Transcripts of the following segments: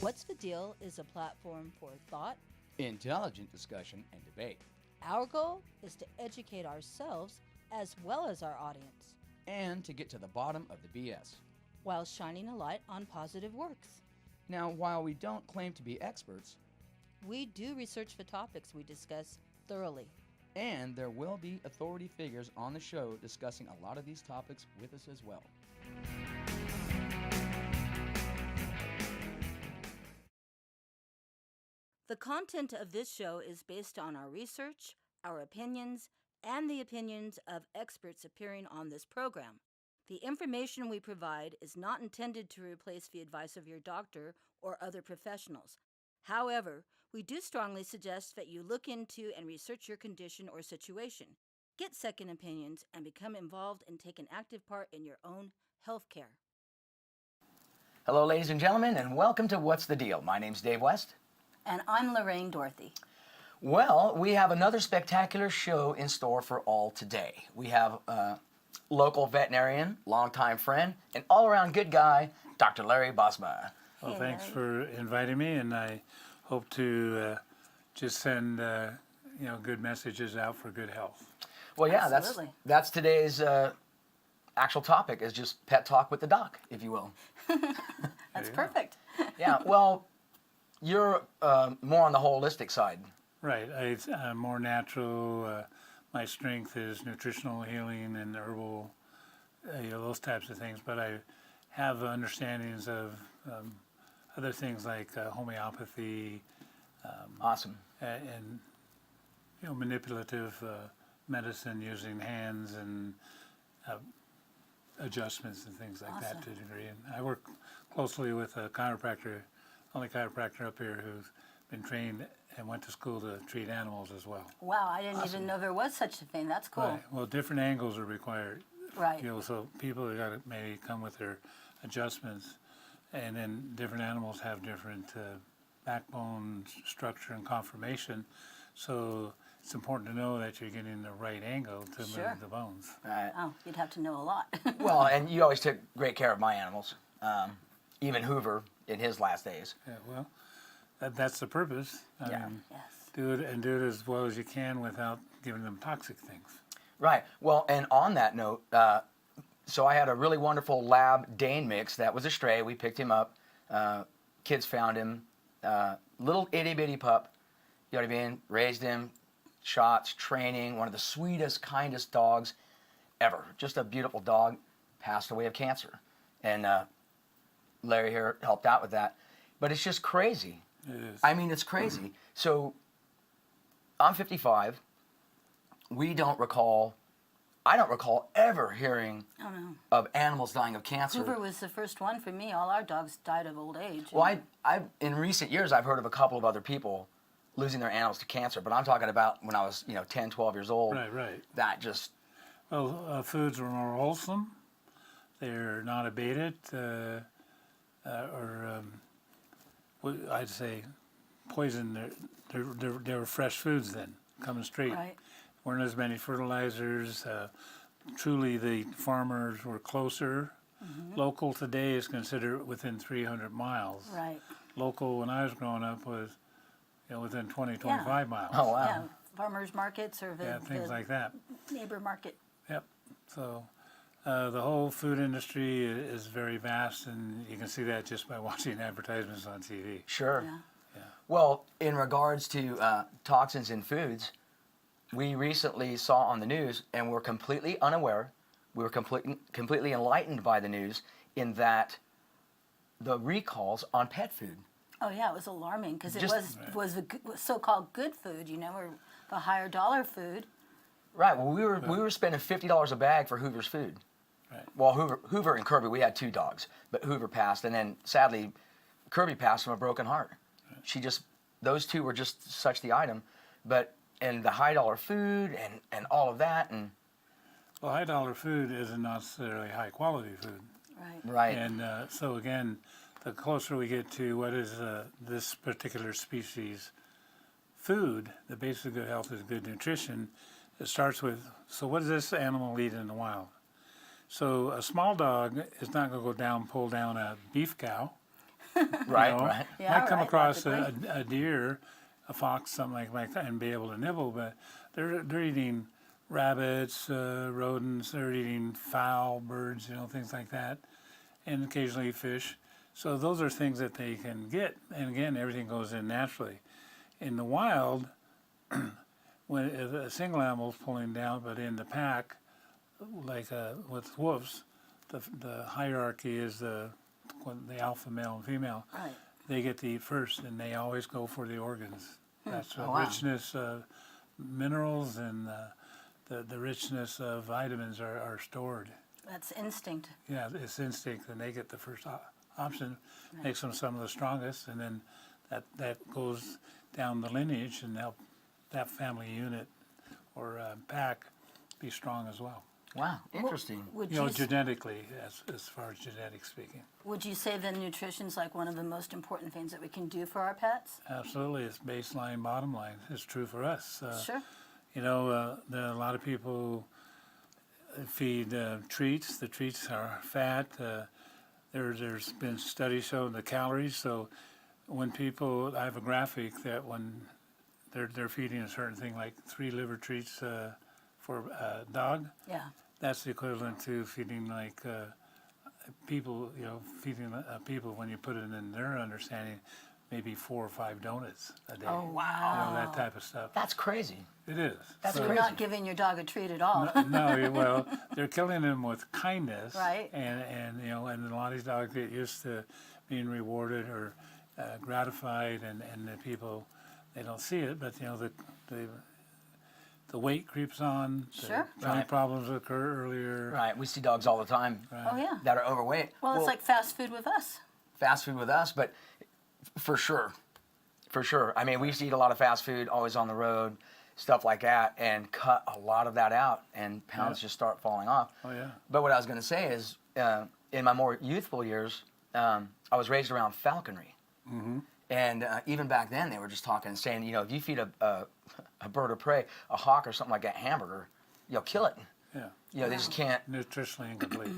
What's the Deal is a platform for thought. Intelligent discussion and debate. Our goal is to educate ourselves as well as our audience, And to get to the bottom of the BS. while shining a light on positive works. Now, while we don't claim to be experts, We do research the topics we discuss thoroughly. and there will be authority figures on the show discussing a lot of these topics with us as well. The content of this show is based on our research, our opinions, and the opinions of experts appearing on this program. The information we provide is not intended to replace the advice of your doctor or other professionals. However, we do strongly suggest that you look into and research your condition or situation, get second opinions, and become involved and take an active part in your own health care. Hello, ladies and gentlemen, and welcome to What's the Deal? My name's Dave West. And I'm Lorraine Dorothy. Well, we have another spectacular show in store for all today. We have a local veterinarian, longtime friend, and all-around good guy, Dr. Larry Bosma. Well, Hey, thanks Larry. for inviting me, and I hope to just send good messages out for good health. Well, yeah, Absolutely. that's today's actual topic, is just pet talk with the doc, if you will. That's perfect. Yeah, well, you're more on the holistic side. Right, I'm more natural. My strength is nutritional healing and herbal, those types of things. But I have understandings of other things like homeopathy Awesome. and manipulative medicine using hands and adjustments and things like that to a degree. And I work closely with a chiropractor, only chiropractor up here who's been trained and went to school to treat animals as well. Wow, I didn't even know there was such a thing. That's cool. Right. Well, different angles are required. Right. So people have got to maybe come with their adjustments, and then different animals have different backbone structure and conformation. So it's important to know that you're getting the right angle to Sure. move the bones. Right. Oh, you'd have to know a lot. Well, and you always took great care of my animals. Even Hoover in his last days. Yeah, well, that's the purpose. I Yeah. mean, Yes. do it as well as you can without giving them toxic things. Right. Well, and on that note, so I had a really wonderful lab Dane mix that was a stray. We picked him up. Kids found him. Little itty bitty pup. You know what I mean? Raised him. Shots, training. One of the sweetest, kindest dogs ever. Just a beautiful dog. Passed away of cancer. And Larry here helped out with that. But it's just crazy. It is. I mean, it's crazy. So I'm 55. I don't recall ever hearing Oh, no. of animals dying of cancer. Hoover was the first one for me. All our dogs died of old age. Well, in recent years, I've heard of a couple of other people losing their animals to cancer, but I'm talking about when I was, 10, 12 years old. Right. That just, Well, foods are more wholesome. They're not abated, I'd say poison. They were fresh foods then, coming straight. Right. Weren't as many fertilizers. Truly, the farmers were closer. Local today is considered within 300 miles. Right. Local when I was growing up was, within 20, 25 miles. oh wow. Yeah. Farmers markets or Yeah, things the like that. neighbor market. Yep. So the whole food industry is very vast, and you can see that just by watching advertisements on TV. Sure. Yeah. Well, in regards to toxins in foods, we recently saw on the news, and we're completely unaware, we were completely enlightened by the news, in that the recalls on pet food. Oh yeah, it was alarming because it Just- was the so-called good food, or the higher dollar food. Right. Well, we were spending $50 a bag for Hoover's food. Right. Well, Hoover and Kirby, we had two dogs, but Hoover passed, and then sadly, Kirby passed from a broken heart. Those two were just such the item, and the high dollar food and all of that, and Well, high dollar food isn't necessarily high quality food. Right. right. And so again, the closer we get to what is this particular species food, the basic good health is good nutrition. It starts with, so what does this animal eat in the wild? So a small dog is not going to pull down a beef cow. Right, you know? right. Yeah, Might come right, across logically. a deer, a fox, something like that, and be able to nibble, but they're eating rabbits, rodents. They're eating fowl, birds, things like that, and occasionally fish. So those are things that they can get, and again, everything goes in naturally. In the wild, when if a single animal's pulling down, but in the pack, like with wolves, the hierarchy is the alpha male and female. Right. They get to eat first, and they always go for the organs. That's the Oh, wow. richness of minerals and the richness of vitamins are stored. That's instinct. Yeah, it's instinct, and they get the first option. Makes them some of the strongest, and then that goes down the lineage and help that family unit or pack be strong as well. Wow, interesting. Would You know, you, genetically, as far as genetics speaking. would you say then nutrition's like one of the most important things that we can do for our pets? Absolutely, it's baseline, bottom line. It's true for us. Sure. You know, there are a lot of people feed treats. The treats are fat. There's been studies showing the calories. So when people, I have a graphic that when they're feeding a certain thing, like 3 liver treats for a dog, Yeah. that's the equivalent to feeding like people, feeding people, when you put it in their understanding, maybe 4 or 5 donuts a day. Oh, wow. That type of stuff. That's crazy. It is. That's So you're crazy. not giving your dog a treat at all. No, well, they're killing them with kindness, Right. And and a lot of these dogs get used to being rewarded or gratified, and the people, they don't see it, but the weight creeps on. Sure. The joint Right. problems occur earlier. Right, we see dogs all the time Oh, yeah. that are overweight. Well, it's like fast food with us. fast food with us, but for sure. I mean, we used to eat a lot of fast food, always on the road, stuff like that, and cut a lot of that out, and pounds just start falling off. Oh yeah. But what I was going to say is, in my more youthful years, I was raised around falconry. Mm-hmm. And even back then, they were just talking and saying, if you feed a bird of prey, a hawk or something like that, hamburger, you'll kill it. Yeah. They just can't, Nutritionally incomplete.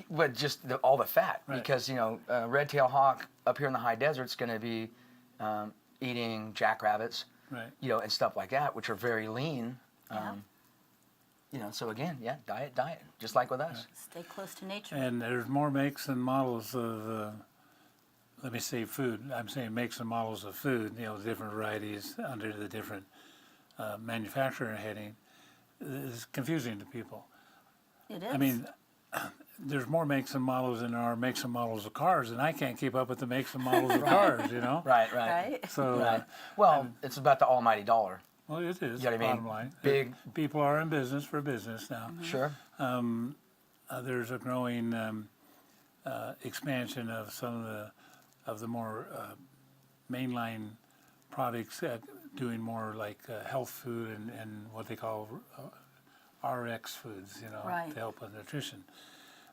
but just all the fat. Right. Because, red-tailed hawk up here in the high desert is going to be eating jackrabbits, Right. and stuff like that, which are very lean. Yeah. So again, diet, just like with us. Stay close to nature. And there's more makes and models of, let me say food. I'm saying makes and models of food, different varieties under the different manufacturer heading. It's confusing to people. It is. I mean, there's more makes and models than there are makes and models of cars, and I can't keep up with the makes and models of cars, Right. right? So, Right. Well, it's about the almighty dollar. well, it is, You know what I mean? bottom line. Big- People are in business for business now. Sure. There's a growing expansion of some of the more mainline products, doing more like health food and what they call RX foods, Right. to help with nutrition.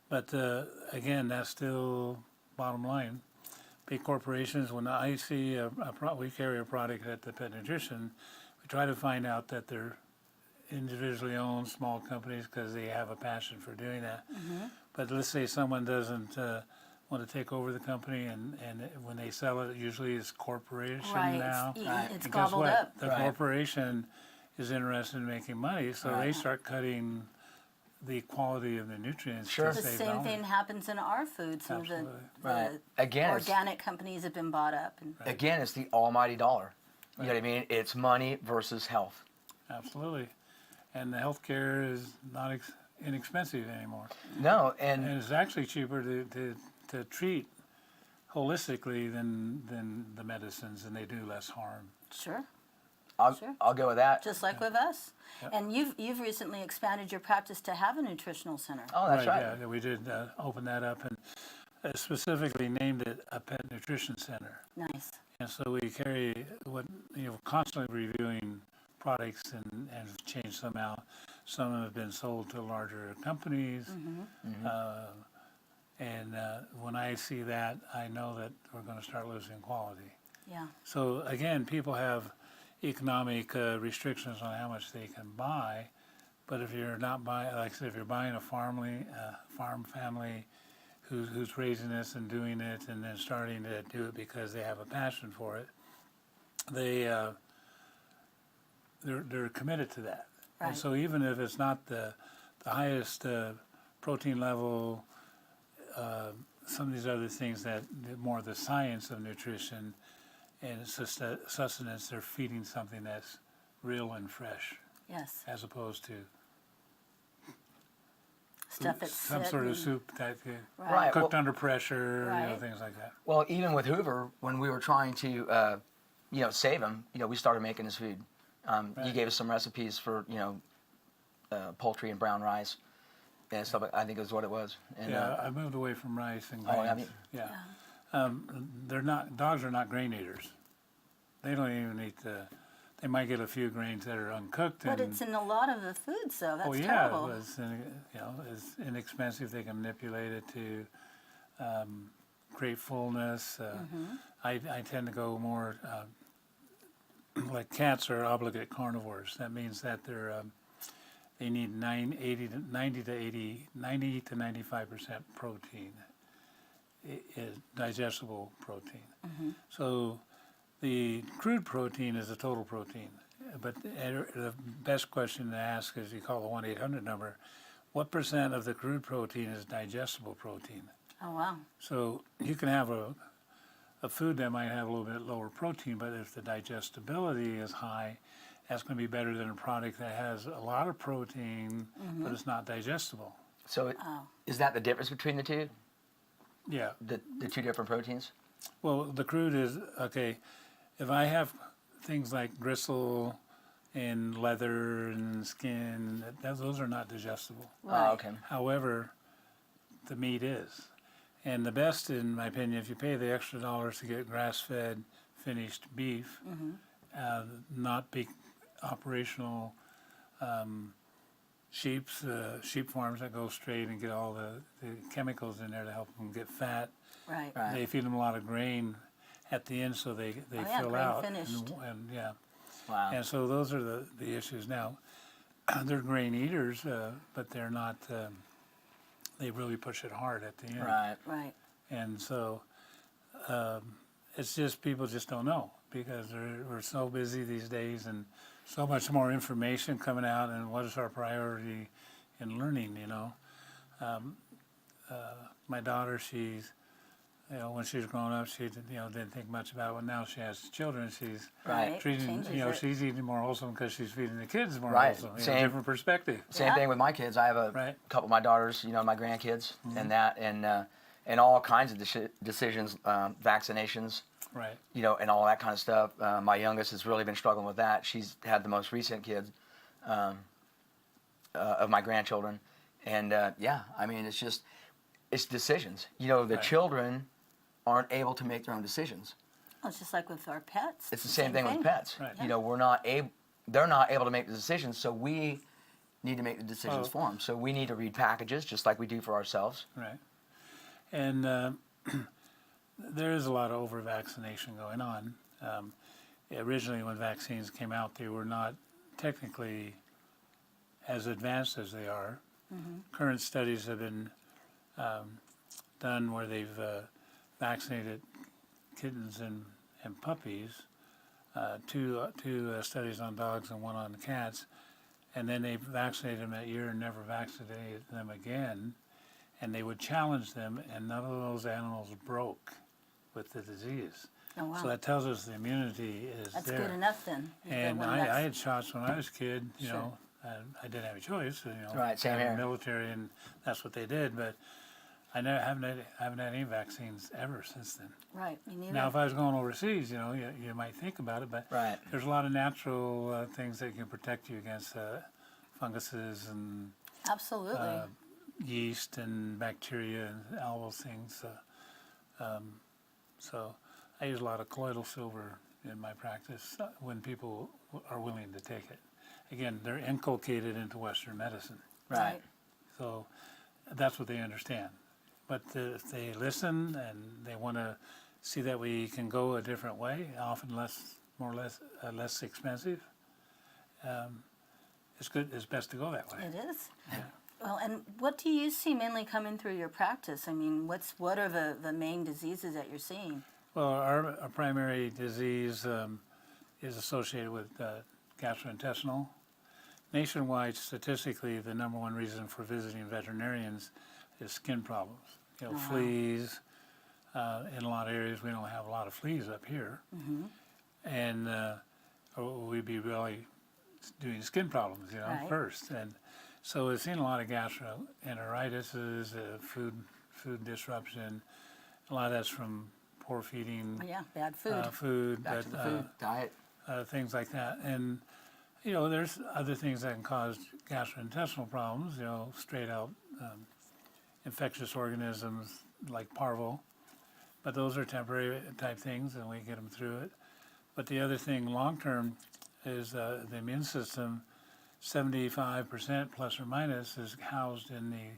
But again, that's still bottom line. Big corporations, when I see we carry a product at the Pet Nutrition, we try to find out that they're individually owned small companies because they have a passion for doing that. But let's say someone doesn't want to take over the company, and when they sell it, usually it's corporation Right. now. It's eaten, Right. it's And guess gobbled what? up. The Right. corporation is interested in making money, so they start cutting the quality of the nutrients Sure. to The save same dollars. thing happens in our food. Some Absolutely. of the Right. Again, it's- organic companies have been bought up. And Again, it's the almighty dollar. You know what I mean? It's money versus health. Absolutely. And the healthcare is not inexpensive anymore. No, And and it's actually cheaper to treat holistically than the medicines, and they do less harm. sure, I'll, sure. I'll go with that. just like with us. Yep. And you've recently expanded your practice to have a nutritional center. Oh, that's right. Yeah, we did open that up and specifically named it a Pet Nutrition Center. Nice. And so we carry constantly reviewing products and changed some out. Some have been sold to larger companies. And when I see that, I know that we're going to start losing quality. Yeah. So again, people have economic restrictions on how much they can buy. But if you're not buying, like I said, if you're buying a farm family who's raising this and doing it and then starting to do it because they have a passion for it, they're committed to that. Right. And so even if it's not the highest protein level, some of these other things that more the science of nutrition and sustenance, they're feeding something that's real and fresh, Yes. as opposed to Stuff that's some set sort of and- soup type thing, Right. cooked Well, under pressure, Right. things like that. well, even with Hoover, when we were trying to, save him, we started making his food. He Right. gave us some recipes for, poultry and brown rice and stuff. I think is what it was. And, Yeah, I moved away from rice and Oh, grains. have you? Yeah. Dogs are not grain eaters. They don't even eat they might get a few grains that are uncooked. But and, it's in a lot of the foods, though. That's oh yeah, terrible. it's inexpensive. They can manipulate it to create fullness. I tend to go more like cats are obligate carnivores. That means that they need 90 to 95% protein, digestible protein. So the crude protein is the total protein. But the best question to ask is you call the 1-800 number, what percent of the crude protein is digestible protein? Oh, wow. So you can have a food that might have a little bit lower protein, but if the digestibility is high, that's going to be better than a product that has a lot of protein, but it's not digestible. so Oh. is that the difference between the two? Yeah. The two different proteins? Well, the crude is, okay, if I have things like gristle and leather and skin, those are not digestible. Right. Oh, okay. However, the meat is. And the best, in my opinion, if you pay the extra dollars to get grass-fed, finished beef, not big operational sheep farms that go straight and get all the chemicals in there to help them get fat. Right. Right. They feed them a lot of grain at the end so they yeah, fill grain out. finished. And yeah. Wow. And so those are the issues now. They're grain eaters, but they're not, they really push it hard at the end. Right. Right. And so it's just people just don't know because we're so busy these days and so much more information coming out, and what is our priority in learning, my daughter, she's, when she was growing up, she didn't think much about it. Now she has children, she's Right. treating, Changes it. she's eating more wholesome because she's feeding the kids more Right. wholesome. Same. Different perspective. Same Yeah. thing with my kids. I have a Right. couple of my daughters, my grandkids, and that, and all kinds of decisions, vaccinations, Right. and all that kind of stuff. My youngest has really been struggling with that. She's had the most recent kids of my grandchildren, and it's decisions. The Right. children aren't able to make their own decisions. Oh, it's just like with our pets. It's the same thing with pets. Right. They're not able to make the decisions, so we need to make the decisions Oh. for them. So we need to read packages just like we do for ourselves. Right. And there is a lot of over-vaccination going on. Originally, when vaccines came out, they were not technically as advanced as they are. Current studies have been done where they've vaccinated kittens and puppies, two studies on dogs and one on cats, and then they vaccinated them that year and never vaccinated them again, and they would challenge them, and none of those animals broke with the disease. Oh, wow. So that tells us the immunity is That's there. good enough then. And When I that's- had shots when I was a kid, Sure. I didn't have a choice, Right, same I was in here. the military, and that's what they did, but I haven't had any vaccines ever since then. Right. You need Now, it. if I was going overseas, you might think about it, but Right. there's a lot of natural things that can protect you against funguses and Absolutely. yeast and bacteria and all those things. So I use a lot of colloidal silver in my practice when people are willing to take it. Again, they're inculcated into Western medicine, Right. so that's what they understand. But if they listen and they want to see that we can go a different way, often less expensive, it's good. It's best to go that way. It is. Well, and what do you see mainly coming through your practice? I mean, what are the main diseases that you're seeing? Well, our primary disease is associated with gastrointestinal. Nationwide, statistically, the number one reason for visiting veterinarians is skin problems. You know, fleas. In a lot of areas, we don't have a lot of fleas up here, and we'd be really doing skin problems, you know, Right. first. And so we've seen a lot of gastroenteritis, food disruption. A lot of that's from poor feeding, Yeah, bad food. food, Back to the food diet. things like that. And you know, there's other things that can cause gastrointestinal problems. You know, straight out infectious organisms like parvo, but those are temporary type things, and we get them through it. But the other thing, long term, is the immune system. 75% plus or minus is housed in the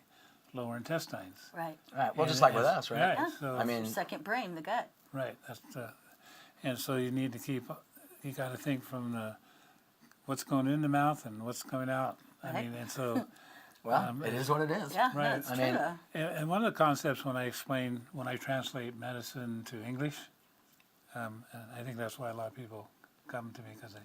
lower intestines. Right. Right. Well, And just like with it's- us, right? Yeah. So, I mean, Your second brain, the gut. right. That's and so you need to keep. You got to think from what's going in the mouth and what's coming out. I Right. mean, and so. well, it is what it is. Yeah, Right. no, it's I true. mean, And one of the concepts when I translate medicine to English, and I think that's why a lot of people come to me because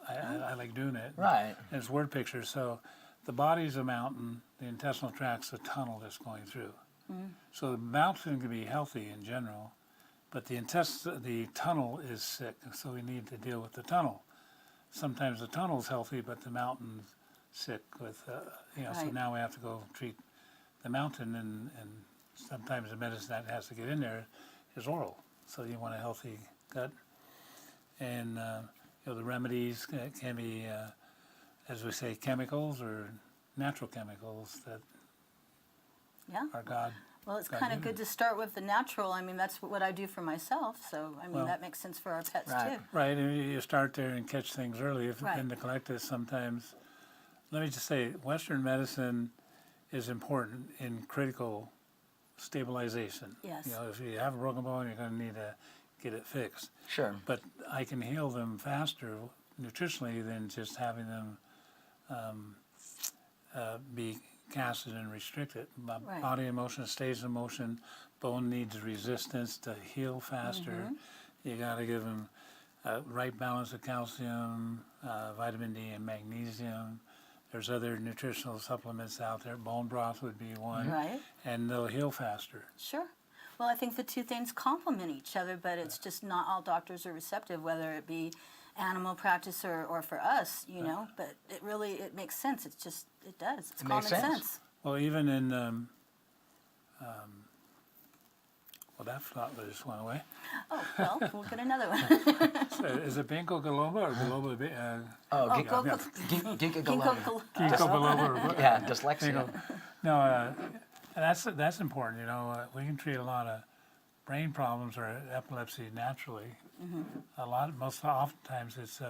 I like doing it. Right. And it's word pictures. So the body's a mountain, the intestinal tract's a tunnel that's going through. So the mountain can be healthy in general, but the tunnel is sick, so we need to deal with the tunnel. Sometimes the tunnel's healthy, but the mountain's sick with, so Right. now we have to go treat the mountain, and sometimes the medicine that has to get in there is oral. So you want a healthy gut. And, the remedies can be, as we say, chemicals or natural chemicals that Yeah. are God. Well, it's God kind of given. good to start with the natural. I mean, that's what I do for myself. So, I mean, Well, that makes sense for our pets right. too. Right, and you start there and catch things early. If Right. been neglected sometimes. Let me just say, Western medicine is important in critical stabilization. Yes. You know, if you have a broken bone, you're going to need to get it fixed. Sure. But I can heal them faster nutritionally than just having them be casted and restricted. My Right. body in motion stays in motion. Bone needs resistance to heal faster. You got to give them right balance of calcium, vitamin D, and magnesium. There's other nutritional supplements out there. Bone broth would be one, Right. and they'll heal faster. Sure. Well, I think the two things complement each other, but it's just not all doctors are receptive, whether it be animal practice or for us, you know. But it makes sense. It's just, it does. It's It common makes sense. sense. Well, even in well, that thought just went away. Oh, well, we'll get another one. So is it ginkgo biloba or biloba? Oh, Oh, ginkgo go- yeah. ginkgo Ginkgo biloba. Ginkgo biloba. Or, Yeah, dyslexia. No, and that's important. You know, we can treat a lot of brain problems or epilepsy naturally. Oftentimes it's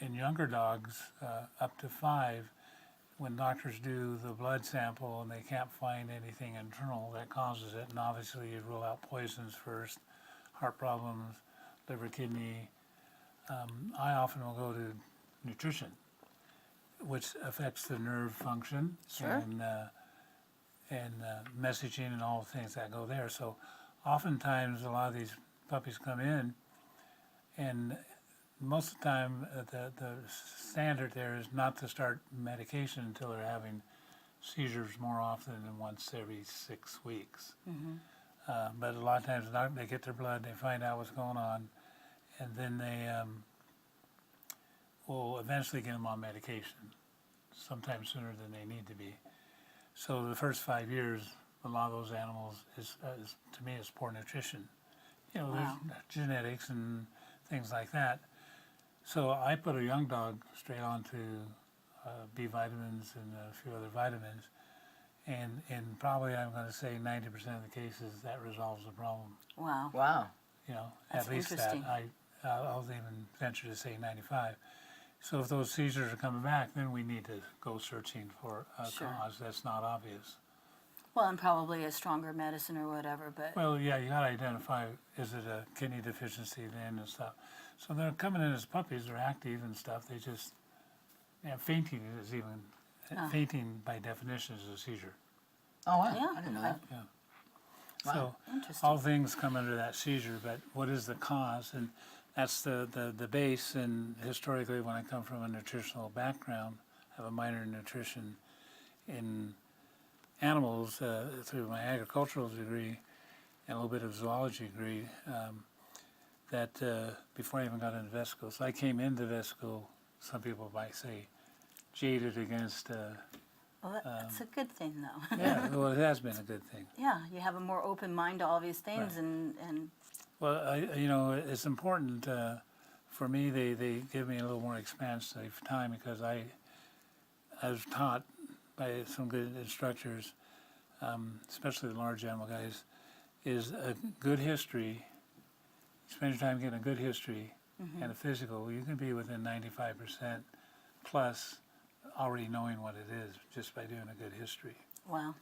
in younger dogs up to 5. When doctors do the blood sample and they can't find anything internal that causes it, and obviously you rule out poisons first, heart problems, liver, kidney. I often will go to nutrition, which affects the nerve function Sure. and messaging and all the things that go there. So oftentimes a lot of these puppies come in, and most of the time the standard there is not to start medication until they're having seizures more often than once every 6 weeks. But a lot of times they get their blood, they find out what's going on, and then they will eventually get them on medication, sometimes sooner than they need to be. So the first 5 years, a lot of those animals is to me, is poor nutrition. You know, Wow. there's genetics and things like that. So I put a young dog straight on to B vitamins and a few other vitamins, and probably I'm going to say 90% of the cases that resolves the problem. Wow. Wow. You know, That's at least interesting. that. I'll even venture to say 95. So if those seizures are coming back, then we need to go searching for a Sure. cause that's not obvious. Well, and probably a stronger medicine or whatever, but Well, yeah, you got to identify, is it a kidney deficiency then and stuff. So they're coming in as puppies, they're active and stuff, they just Yeah, fainting is even, fainting by definition is a seizure. Oh, wow. Yeah. I didn't know that. Yeah. Wow. So Interesting. all things come under that seizure, but what is the cause? And that's the base. And historically, when I come from a nutritional background, I have a minor in nutrition in animals through my agricultural degree and a little bit of zoology degree, that before I even got into vet school. So I came into vet school, some people might say, jaded against, Well, that's a good thing, though. yeah, well, it has been a good thing. Yeah, you have a more open mind to all these things, Right. and Well, you know, it's important for me. They give me a little more expansive time because I was taught by some good instructors, especially the large animal guys, is a good history. Spend your time getting a good history and a physical. You can be within 95% plus already knowing what it is just by doing a good history. wow.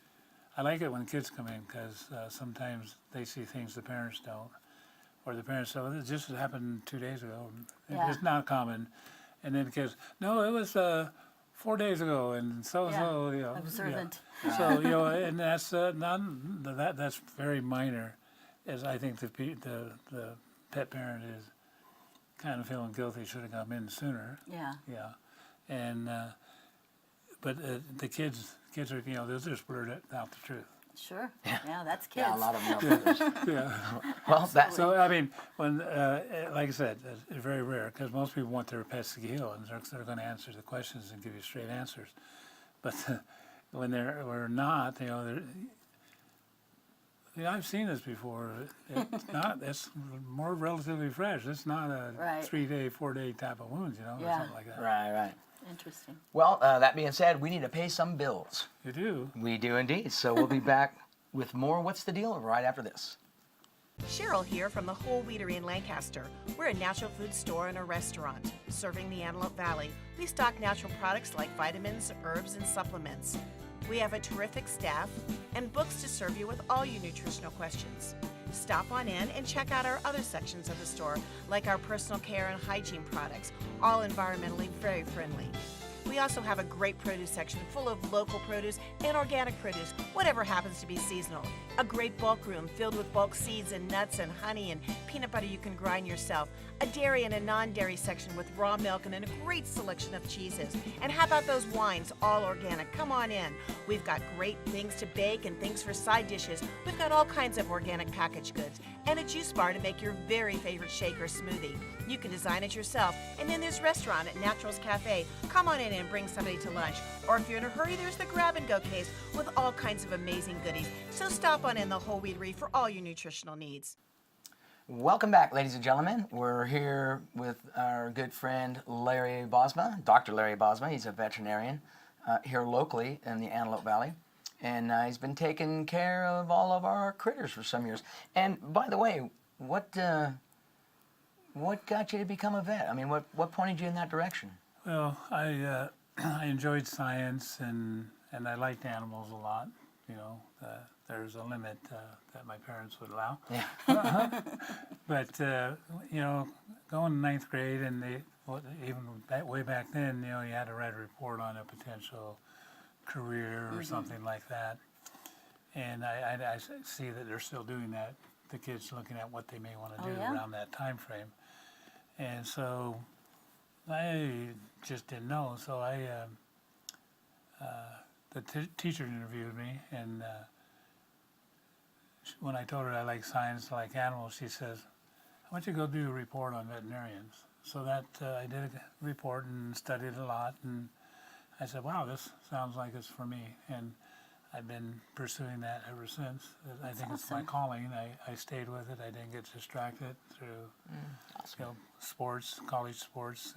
I like it when kids come in because sometimes they see things the parents don't, or the parents say, well, this just happened 2 days ago. Yeah. It's not common. And then the kids, no, it was 4 days ago, and so, you know. Observant. Yeah. So, you know, and that's that's very minor, as I think the pet parent is kind of feeling guilty, should have come in sooner. Yeah. Yeah, and but the kids are, you know, they'll just blurt out the truth. Sure. Yeah, that's kids. Yeah, a lot of them know brothers. Yeah. Well, that's So I mean, when like I said, it's very rare because most people want their pets to heal and they're going to answer the questions and give you straight answers. But when we're not, you know, I've seen this before. It's not. It's more relatively fresh. It's not a Right. 3-day, 4-day type of wound, you know, or Yeah. something like that. right. Interesting. Well, that being said, we need to pay some bills. You do. We do indeed. So we'll be back with more What's the Deal right after this. Cheryl here from the Whole Wheatery in Lancaster. We're a natural food store and a restaurant serving the Antelope Valley. We stock natural products like vitamins, herbs, and supplements. We have a terrific staff and books to serve you with all your nutritional questions. Stop on in and check out our other sections of the store, like our personal care and hygiene products, all environmentally very friendly. We also have a great produce section full of local produce and organic produce, whatever happens to be seasonal. A great bulk room filled with bulk seeds and nuts and honey and peanut butter you can grind yourself. A dairy and a non-dairy section with raw milk and a great selection of cheeses. And how about those wines, all organic? Come on in. We've got great things to bake and things for side dishes. We've got all kinds of organic packaged goods and a juice bar to make your very favorite shake or smoothie. You can design it yourself. And then there's restaurant at Naturals Cafe. Come on in and bring somebody to lunch. Or if you're in a hurry, there's the grab and go case with all kinds of amazing goodies. So stop on in the Whole Wheatery for all your nutritional needs. Welcome back, ladies and gentlemen. We're here with our good friend Larry Bosma, Dr. Larry Bosma. He's a veterinarian here locally in the Antelope Valley. And he's been taking care of all of our critters for some years. And by the way, what got you to become a vet? I mean, what pointed you in that direction? Well, I enjoyed science and I liked animals a lot. You know, there's a limit that my parents would allow. Yeah. But you know, going in ninth grade and way back then, you know, you had to write a report on a potential career or something like that. And I see that they're still doing that. The kids looking at what they may want to do around that time frame. And so I just didn't know. So the teacher interviewed me, and when I told her I like science, I like animals, she says, "I want you to go do a report on veterinarians." So that I did a report and studied a lot, and I said, "Wow, this sounds like it's for me." And I've been pursuing that ever since. I think it's my calling. I stayed with it. I didn't get distracted through you know, sports, college sports,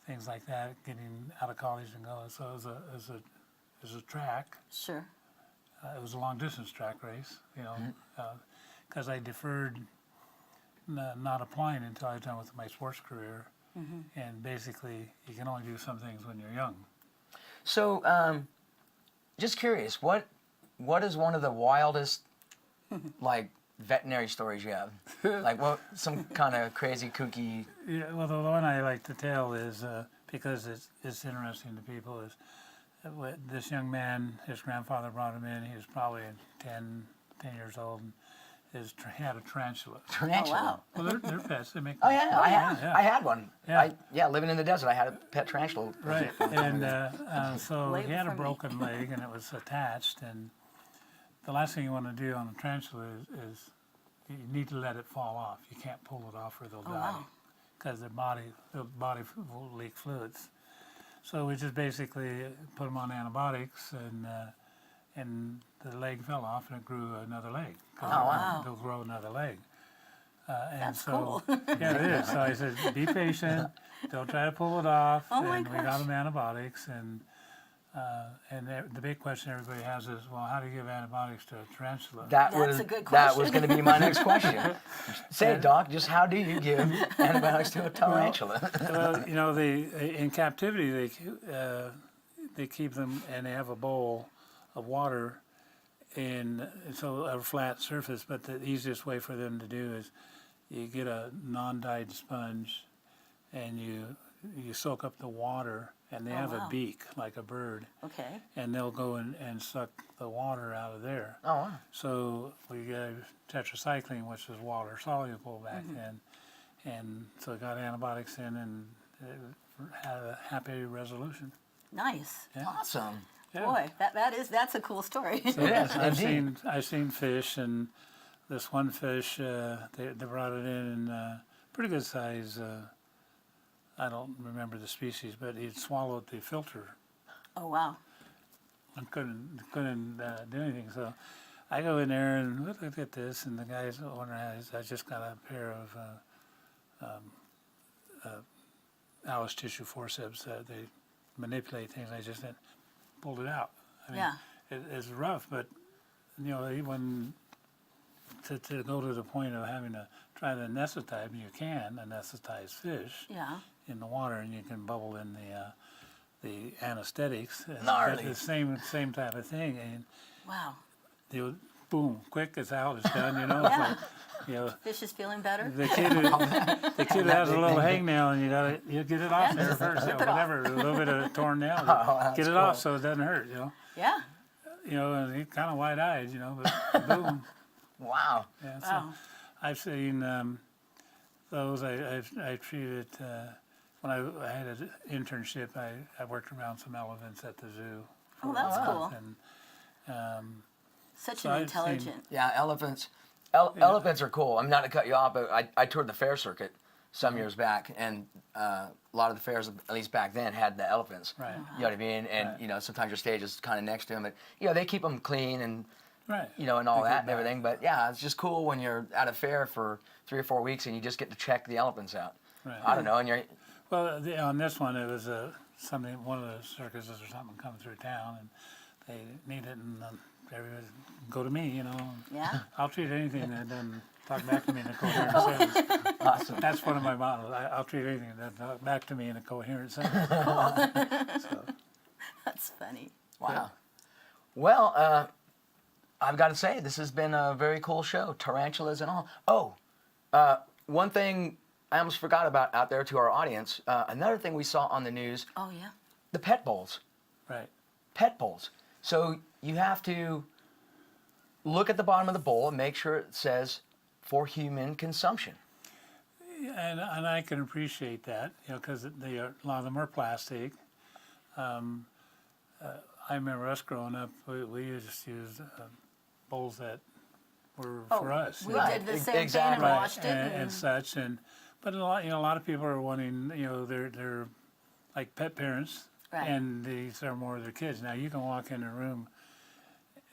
things like that, getting out of college and going. So it was a track. Sure. It was a long distance track race, you know, because I deferred not applying until I was done with my sports career. And basically, you can only do some things when you're young. So, just curious, what is one of the wildest, like, veterinary stories you have? Like, what, some kind of crazy, kooky... Yeah, well, the one I like to tell is because it's interesting to people. Is this young man, his grandfather brought him in. He was probably 10 years old. And had a tarantula. Tarantula. Oh, wow. Well, they're pets. They make. Oh yeah, I had one. Yeah. Living in the desert, I had a pet tarantula. Right, and so Way he had a before me. broken leg, and it was attached. And the last thing you want to do on a tarantula is you need to let it fall off. You can't pull it off, or they'll die, wow. because the body will leak fluids. So we just basically put them on antibiotics, and the leg fell off, and it grew another leg. Oh, wow. It'll grow another leg. And That's so, cool. yeah, it is. So I said, be patient. Don't try to pull it off. Oh, my and we got gosh. them antibiotics. And the big question everybody has is, well, how do you give antibiotics to a tarantula? That's a good That was question. going to be my next question. Say it, Doc. Just how do you give antibiotics to a tarantula? Well, you know, in captivity, they keep them, and they have a bowl of water, and so a flat surface. But the easiest way for them to do is you get a non-dyed sponge, and you soak up the water, and they have wow. a beak like a bird, Okay. and they'll go and suck the water out of there. Oh, wow. So we got tetracycline, which is water soluble back then, and so I got antibiotics in, and it had a happy resolution. Nice. Yeah. Awesome. Yeah. Boy, that's a cool story. It is, indeed. I've seen fish, and this one fish they brought it in pretty good size. I don't remember the species, but he'd swallowed the filter Oh, wow. and couldn't do anything. So I go in there and look at this, and the guy's wondering, I just got a pair of Alice tissue forceps. They manipulate things. I just pulled it out. I mean, Yeah. it's rough, but you know, even to go to the point of having to try to anesthetize, you can anesthetize fish Yeah. in the water, and you can bubble in the anesthetics. And Gnarly. that's the same type of thing, and Wow. you boom, quick, it's out, it's done. You know, it's Yeah. like, you know. Fish is feeling better. The kid who has a little hangnail, and you get it off there first, rip it off. whatever, a little bit of torn nail, that's get it cool. off so it doesn't hurt, Yeah. and he's kind of wide-eyed, but boom. Wow. Yeah, so Wow. I've seen those. I treated when I had an internship. I worked around some elephants at the zoo. Oh, that's cool. And Such so an I've intelligent. Yeah, elephants. Elephants are cool. I'm not to cut you off, but I toured the fair circuit some years back, and a lot of the fairs, at least back then, had the elephants. Right. You know what I mean? And Right. sometimes your stage is kind of next to them, but they keep them clean and right. and all They that get and everything. But yeah, it's just cool when you're at a fair for 3 or 4 weeks and you just get to check the elephants out. Right. I don't know, and you're Well, on this one, it was one of the circuses or something coming through town, and they need it, and everybody go to me, Yeah. I'll treat anything that doesn't talk back to me in a coherent sentence. awesome. That's one of my models. I'll treat anything that doesn't talk back to me in a coherent sentence. So, That's funny. Wow. Well, I've got to say, this has been a very cool show, tarantulas and all. Oh, one thing I almost forgot about out there to our audience, another thing we saw on the news, Oh, yeah. the pet bowls. right. Pet bowls. So you have to look at the bottom of the bowl and make sure it says for human consumption. And I can appreciate that, because a lot of them are plastic. I remember us growing up, we just used bowls that were for us. We Right. did the same Exactly. thing and washed it. and such, but a lot of people are wanting, they're like pet parents, Right. and these are more of their kids. Now you can walk in a room,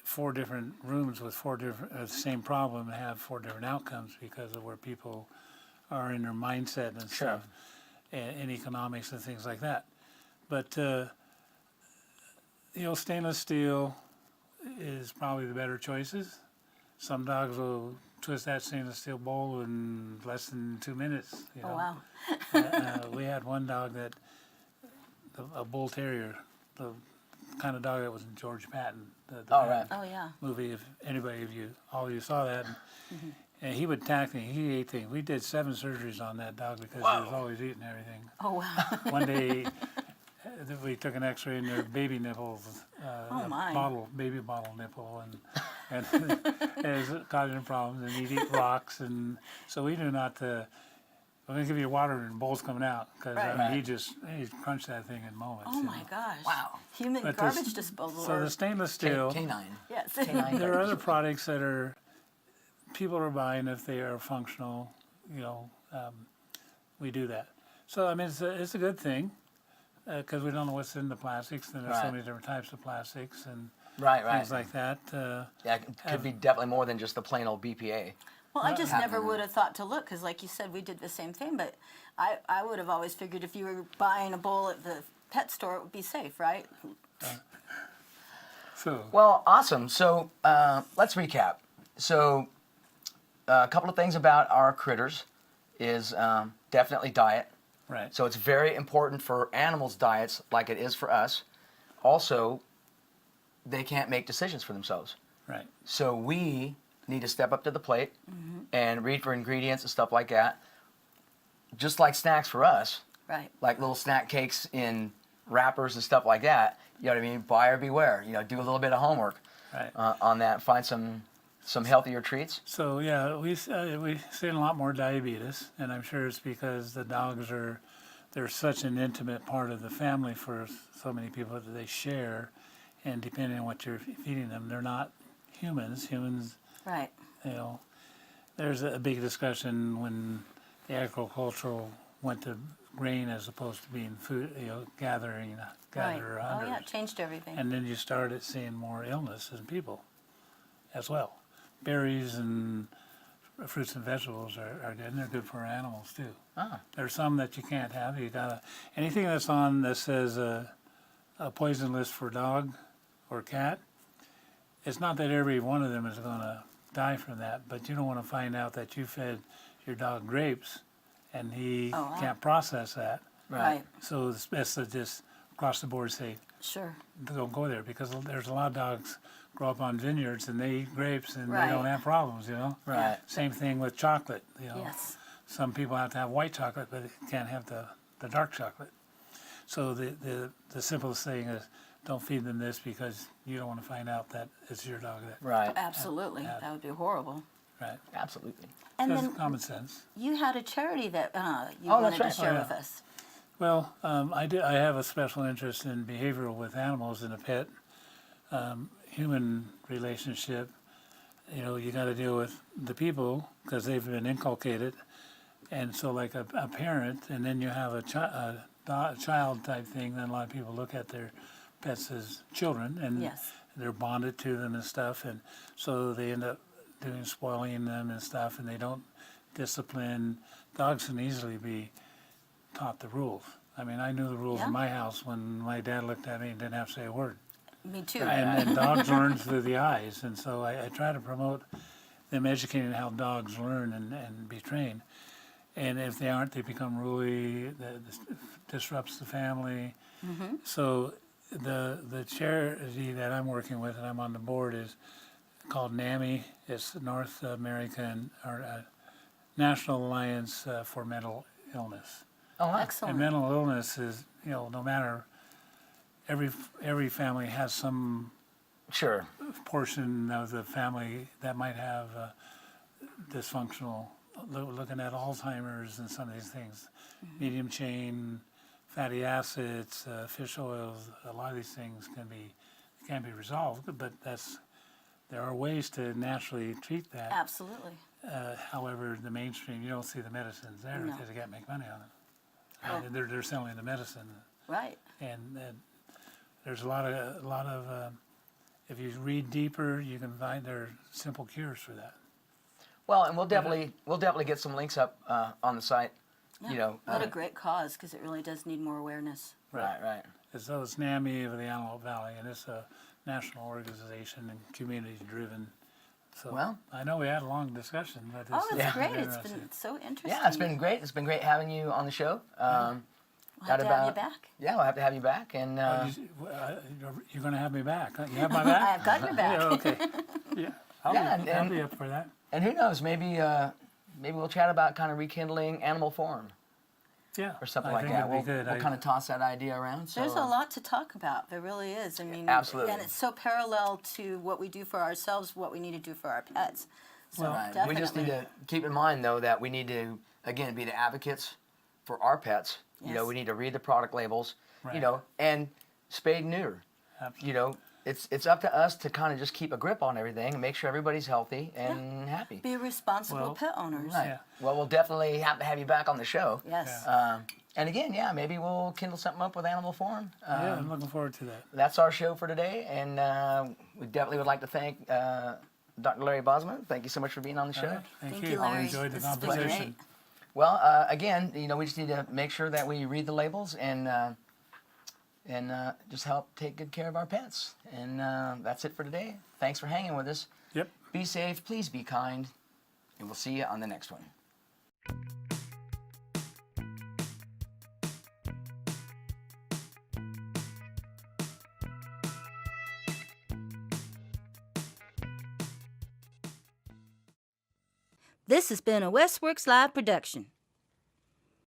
4 different rooms with 4 different same problem, and have 4 different outcomes because of where people are in their mindset and Sure. stuff, and economics and things like that. But stainless steel is probably the better choices. Some dogs will twist that stainless steel bowl in less than 2 minutes. Oh, wow. We had one dog a bull terrier, the kind of dog that was in George Patton, the Oh, right. Oh, yeah. movie. If anybody of you, all of you saw that, And he would attack me. He ate things. We did 7 surgeries on that dog because he was always eating everything. Oh, wow. One day, we took an X-ray and their baby nipples, Oh, my. baby bottle nipple, and it was causing problems. And he'd eat rocks, and so we knew not to. I'm gonna give you water and bowl's coming out because Right. he crunched that thing in moments. Oh, my gosh. Wow. Human But garbage this- disposal. So or- the stainless steel. Canine. yes. Canine There are garbage. other products that are people are buying if they are functional. We do that. So I mean, it's a good thing because we don't know what's in the plastics, and there's so Right. many different types of plastics and Right. things like that. Yeah, it could be definitely more than just the plain old BPA. Well, I just happening never there. would have thought to look because, like you said, we did the same thing. But I would have always figured if you were buying a bowl at the pet store, it would be safe, right? So Well, awesome. So let's recap. So a couple of things about our critters is definitely diet. right. So it's very important for animals' diets like it is for us. Also, they can't make decisions for themselves. Right. So we need to step up to the plate and read for ingredients and stuff like that. Just like snacks for us, Right. like little snack cakes in wrappers and stuff like that. You know what I mean? Buyer beware. Do a little bit of homework Right. on that. Find some healthier treats. So yeah, we see a lot more diabetes, and I'm sure it's because the dogs they're such an intimate part of the family for so many people that they share, and depending on what you're feeding them, they're not humans. Humans, Right. there's a big discussion when the agricultural went to grain as opposed to being food, gatherer Right. hunters. Oh, yeah, it changed everything. And then you started seeing more illness in people as well. Berries and fruits and vegetables are good, and they're good for animals too. Ah. There's some that you can't have. You gotta anything that's on that says a poison list for dog or cat. It's not that every one of them is gonna die from that, but you don't want to find out that you fed your dog grapes and he Oh, wow. can't process that. Right. So it's best to just across the board say, Sure. don't go there because there's a lot of dogs grow up on vineyards and they eat grapes and Right. they don't have problems, Right. Same thing with chocolate, Yes. Some people have to have white chocolate, but they can't have the dark chocolate. So the simplest thing is don't feed them this because you don't want to find out that it's your dog that, Right. Absolutely. Yeah. That would be horrible. right? Absolutely. And So then it's common sense. you had a charity that you Oh, wanted that's to right. share Oh, yeah. with us. Well, I have a special interest in behavioral with animals in a pet human relationship. You got to deal with the people because they've been inculcated, and so like a parent, and then you have a child type thing. Then a lot of people look at their pets as children, and Yes. they're bonded to them and stuff, and so they end up spoiling them and stuff, and they don't discipline. Dogs can easily be taught the rules. I mean, I knew the rules Yeah. in my house when my dad looked at me and didn't have to say a word. Me too. And dogs learn through the eyes, and so I try to promote them educating how dogs learn and be trained. And if they aren't, they become ruly. That disrupts the family. So the charity that I'm working with and I'm on the board is called NAMI. It's North American or National Alliance for Mental Illness. Oh, wow. And Excellent. mental illness is, no matter, every family has some Sure. portion of the family that might have dysfunctional, looking at Alzheimer's and some of these things, medium chain fatty acids, fish oils, a lot of these things can be resolved, but there are ways to naturally treat that. Absolutely. However, the mainstream, you don't see the medicines there No. because they got to make money on it. Oh. They're selling the medicine, Right. and there's a lot of if you read deeper, you can find there are simple cures for that. Well, and we'll definitely get some links up on the site. What a great cause, because it really does need more awareness. Right. So it's NAMI of the Antelope Valley, and it's a national organization and community-driven. So Well- I know we had a long discussion, but it's Oh, that's it's great. It's interesting. been so interesting. Yeah, it's been great. It's been great having you on the show. We'll have to have you back. Yeah, we'll have to have you back. And You're going to have me back. Huh? You have my back? I've got your back. Yeah, okay. Yeah, I'll Yeah, be and- up for that. And who knows, maybe we'll chat about kind of rekindling animal farm Yeah. or something I like think that. it'd We'll, be good. we'll kind of toss that idea around. So, There's a lot to talk about. There really is. I mean, Absolutely. And it's so parallel to what we do for ourselves, what we need to do for our pets. So Right. definitely. We just need to keep in mind, though, that we need to, again, be the advocates for our pets. You know, Yes. we need to read the product labels, Right. you know, and spay and neuter. Absolutely. You know, it's up to us to kind of just keep a grip on everything and make sure everybody's healthy and happy. Be responsible Well, pet owners. Right. Yeah. Well, we'll definitely have to have you back on the show. Yes. And again, yeah, maybe we'll kindle something up with Animal Farm. Yeah, I'm looking forward to that. That's our show for today, and we definitely would like to thank Dr. Larry Bosma. Thank you so much for being on the show. All right. Thank Thank you. you, Larry. I enjoyed the This has been conversation. great. Well, again, you know, we just need to make sure that we read the labels and just help take good care of our pets. And that's it for today. Thanks for hanging with us. Yep. Be safe, please be kind, and we'll see you on the next one. This has been a Westworks Live production.